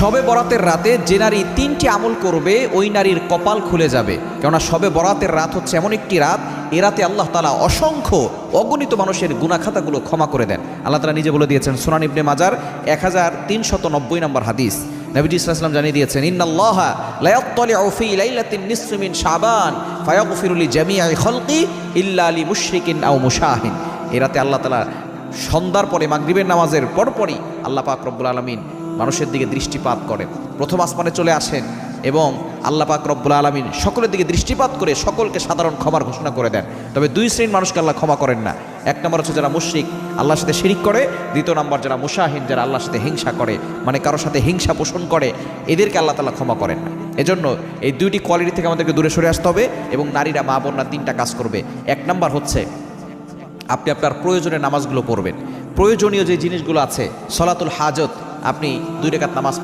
শবে বরাতের রাতে যে নারী 3টি আমল করবে ওই নারীর কপাল খুলে যাবে। কেননা শবে বরাতের রাত হচ্ছে এমন একটি রাত, এ রাতে আল্লাহ তাআলা অসংখ্য অগণিত মানুষের গুনাহখাতাগুলো ক্ষমা করে দেন। আল্লাহ তাআলা নিজে বলে দিয়েছেন সুনান ইবনে মাজার 1390 নম্বর হাদিস। নবীজি সাল্লাল্লাহু আলাইহি ওয়াসাল্লাম জানিয়ে দিয়েছেন, ইন্নাল্লাহা লা ইয়াত্তালিউ ফি লাইলাতিন নিসফি মিন শাবান ফায়াগফিরু লিজামিই খালকি ইল্লা লিমুশরিকিন আও মুশাহিন। এ রাতে আল্লাহ তাআলা সন্ধ্যার পরে মাগরিবের নামাজের পরপরই আল্লাহ পাক রব্বুল আলামিন মানুষের দিকে দৃষ্টিপাত করেন, প্রথম আসমানে চলে আসেন এবং আল্লাহ পাক রব্বুল আলামিন সকলের দিকে দৃষ্টিপাত করে সকলকে সাধারণ ক্ষমার ঘোষণা করে দেন। তবে দুই শ্রেণীর মানুষকে আল্লাহ ক্ষমা করেন না। এক নম্বর হচ্ছে যারা মুশরিক, আল্লাহর সাথে শিরিক করে। দ্বিতীয় নম্বর যারা মুশাহিন, যারা আল্লাহর সাথে হিংসা করে, মানে কারোর সাথে হিংসা পোষণ করে, এদেরকে আল্লাহ তাআলা ক্ষমা করেন না। এজন্য এই দুইটি কোয়ালিটি থেকে আমাদেরকে দূরে সরে আসতে হবে এবং নারীরা মা বোনরা 3টা কাজ করবে। এক নম্বর হচ্ছে আপনি আপনার প্রয়োজনীয় নামাজগুলো পড়বেন। প্রয়োজনীয় যে জিনিসগুলো আছে, সলাতুল হাজত, আপনি 2 রাকাত নামাজ